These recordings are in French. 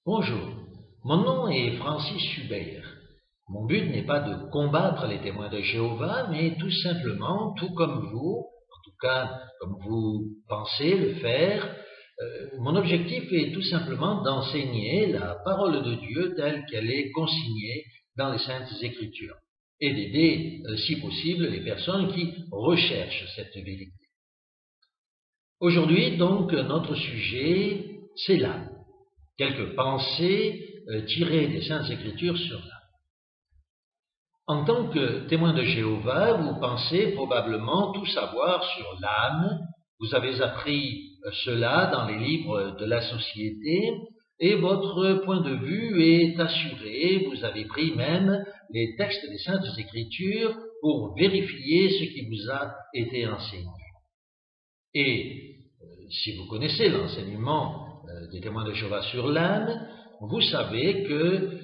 Bonjour, mon nom est Francis Hubert. Mon but n'est pas de combattre les témoins de Jéhovah, mais tout simplement, tout comme vous, en tout cas comme vous pensez le faire, mon objectif est tout simplement d'enseigner la parole de Dieu telle qu'elle est consignée dans les Saintes Écritures et d'aider, si possible, les personnes qui recherchent cette vérité. Aujourd'hui, donc, notre sujet, c'est l'âme. Quelques pensées tirées des Saintes Écritures sur l'âme. En tant que témoin de Jéhovah, vous pensez probablement tout savoir sur l'âme. Vous avez appris cela dans les livres de la société et votre point de vue est assuré. Vous avez pris même les textes des Saintes Écritures pour vérifier ce qui vous a été enseigné. Et si vous connaissez l'enseignement des témoins de Jéhovah sur l'âme, vous savez que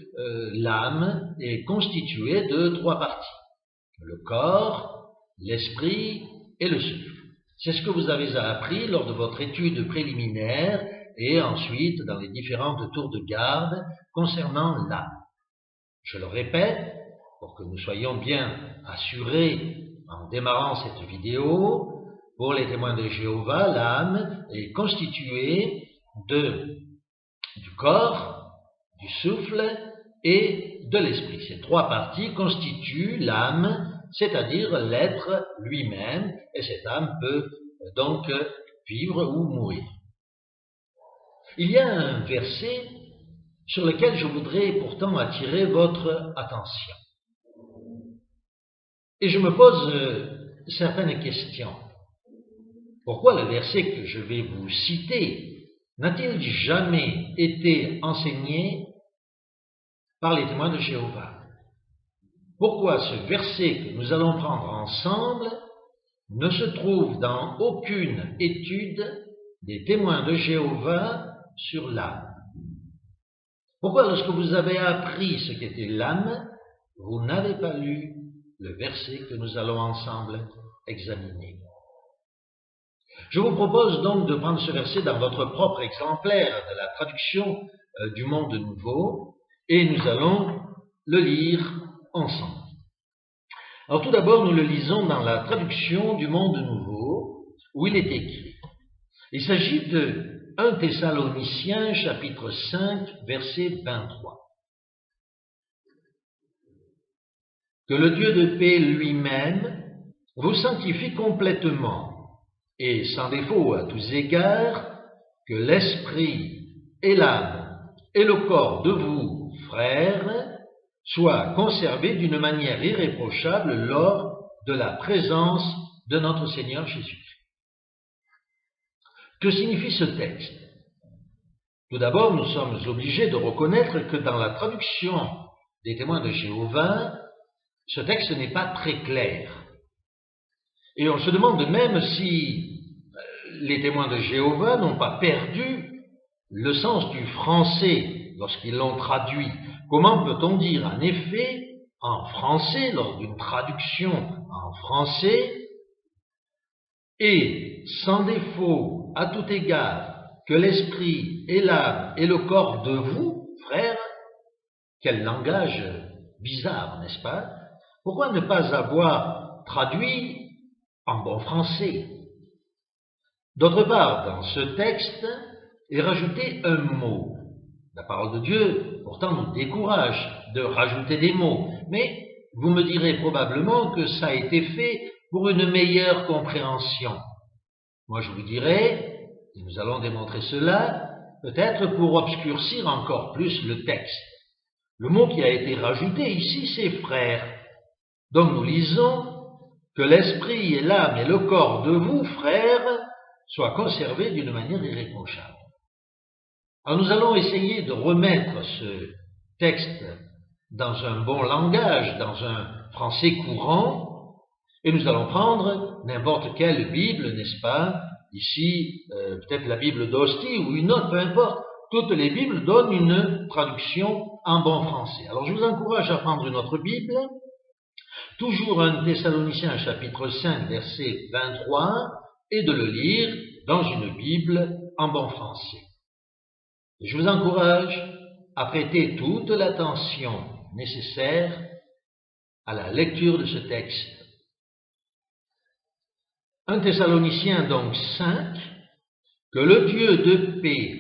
l'âme est constituée de 3 parties. Le corps, l'esprit et le souffle. C'est ce que vous avez appris lors de votre étude préliminaire et ensuite dans les différentes tours de garde concernant l'âme. Je le répète, pour que nous soyons bien assurés en démarrant cette vidéo, pour les témoins de Jéhovah, l'âme est constituée du corps, du souffle et de l'esprit. Ces 3 parties constituent l'âme, c'est-à-dire l'être lui-même, et cette âme peut donc vivre ou mourir. Il y a un verset sur lequel je voudrais pourtant attirer votre attention. Et je me pose certaines questions. Pourquoi le verset que je vais vous citer n'a-t-il jamais été enseigné par les témoins de Jéhovah? Pourquoi ce verset que nous allons prendre ensemble ne se trouve dans aucune étude des témoins de Jéhovah sur l'âme? Pourquoi, lorsque vous avez appris ce qu'était l'âme, vous n'avez pas lu le verset que nous allons ensemble examiner? Je vous propose donc de prendre ce verset dans votre propre exemplaire de la traduction du Monde Nouveau et nous allons le lire ensemble. Alors tout d'abord, nous le lisons dans la traduction du Monde Nouveau où il est écrit. Il s'agit de 1 Thessaloniciens chapitre 5 verset 23. Que le Dieu de paix lui-même vous sanctifie complètement et sans défaut à tous égards, que l'esprit et l'âme et le corps de vous, frères, soient conservés d'une manière irréprochable lors de la présence de notre Seigneur Jésus-Christ. Que signifie ce texte? Tout d'abord, nous sommes obligés de reconnaître que dans la traduction des témoins de Jéhovah, ce texte n'est pas très clair. Et on se demande même si les témoins de Jéhovah n'ont pas perdu le sens du français lorsqu'ils l'ont traduit. Comment peut-on dire en effet, en français, lors d'une traduction en français, et sans défaut, à tout égard, que l'esprit et l'âme et le corps de vous, frères, quel langage bizarre, n'est-ce pas? Pourquoi ne pas avoir traduit en bon français? D'autre part, dans ce texte est rajouté un mot. La parole de Dieu, pourtant, nous décourage de rajouter des mots. Mais vous me direz probablement que ça a été fait pour une meilleure compréhension. Moi, je vous dirais, et nous allons démontrer cela, peut-être pour obscurcir encore plus le texte. Le mot qui a été rajouté ici, c'est frère. Donc nous lisons que l'esprit et l'âme et le corps de vous, frères, soient conservés d'une manière irréprochable. Alors nous allons essayer de remettre ce texte dans un bon langage, dans un français courant, et nous allons prendre n'importe quelle Bible, n'est-ce pas? Ici, peut-être la Bible d'Ostie ou une autre, peu importe. Toutes les Bibles donnent une traduction en bon français. Alors je vous encourage à prendre une autre Bible, toujours 1 Thessaloniciens chapitre 5 verset 23, et de le lire dans une Bible en bon français. Et je vous encourage à prêter toute l'attention nécessaire à la lecture de ce texte. 1 Thessaloniciens donc 5, que le Dieu de paix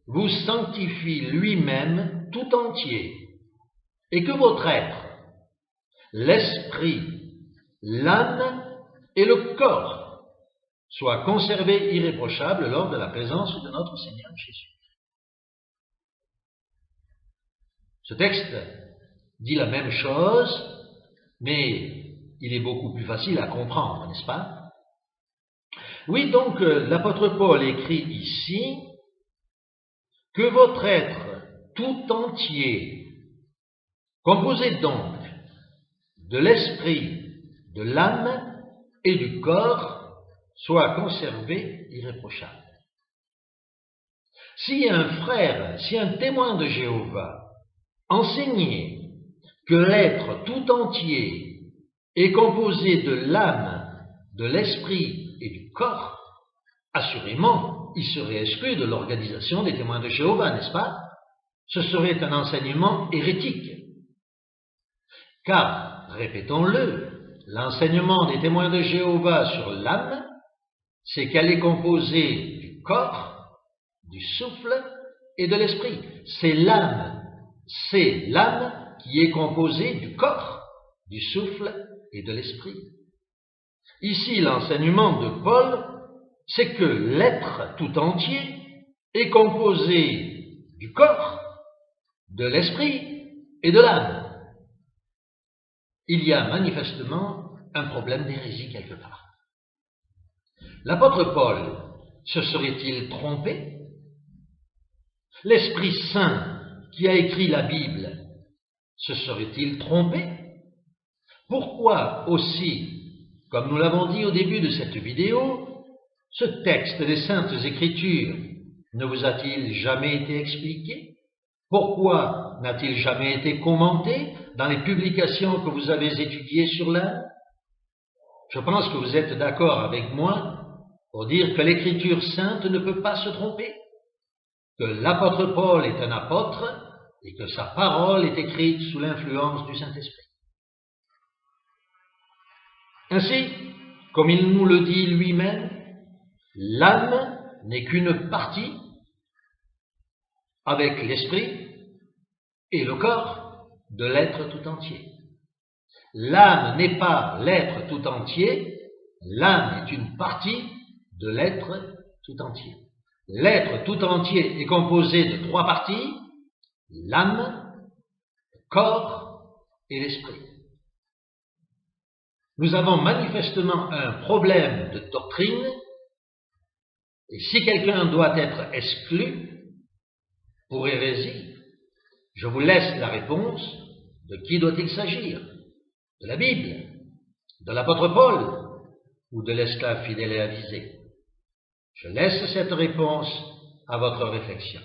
vous sanctifie lui-même tout entier, et que votre être, l'esprit, l'âme et le corps soient conservés irréprochables lors de la présence de notre Seigneur Jésus. Ce texte dit la même chose, mais il est beaucoup plus facile à comprendre, n'est-ce pas? Oui, donc l'apôtre Paul écrit ici que votre être tout entier, composé donc de l'esprit, de l'âme et du corps, soit conservé irréprochable. Si un frère, si un témoin de Jéhovah enseignait que l'être tout entier est composé de l'âme, de l'esprit et du corps, assurément, il serait exclu de l'organisation des témoins de Jéhovah, n'est-ce pas? Ce serait un enseignement hérétique. Car, répétons-le, l'enseignement des témoins de Jéhovah sur l'âme, c'est qu'elle est composée du corps, du souffle et de l'esprit. C'est l'âme qui est composée du corps, du souffle et de l'esprit. Ici, l'enseignement de Paul, c'est que l'être tout entier est composé du corps, de l'esprit et de l'âme. Il y a manifestement un problème d'hérésie quelque part. L'apôtre Paul se serait-il trompé? L'Esprit Saint qui a écrit la Bible se serait-il trompé? Pourquoi aussi, comme nous l'avons dit au début de cette vidéo, ce texte des Saintes Écritures ne vous a-t-il jamais été expliqué? Pourquoi n'a-t-il jamais été commenté dans les publications que vous avez étudiées sur l'Inde? Je pense que vous êtes d'accord avec moi pour dire que l'Écriture sainte ne peut pas se tromper, que l'apôtre Paul est un apôtre et que sa parole est écrite sous l'influence du Saint-Esprit. Ainsi, comme il nous le dit lui-même, l'âme n'est qu'une partie avec l'esprit et le corps de l'être tout entier. L'âme n'est pas l'être tout entier, l'âme est une partie de l'être tout entier. L'être tout entier est composé de 3 parties, l'âme, le corps et l'esprit. Nous avons manifestement un problème de doctrine, et si quelqu'un doit être exclu pour hérésie, je vous laisse la réponse de qui doit-il s'agir? De la Bible, de l'apôtre Paul ou de l'esclave fidèle et avisé? Je laisse cette réponse à votre réflexion.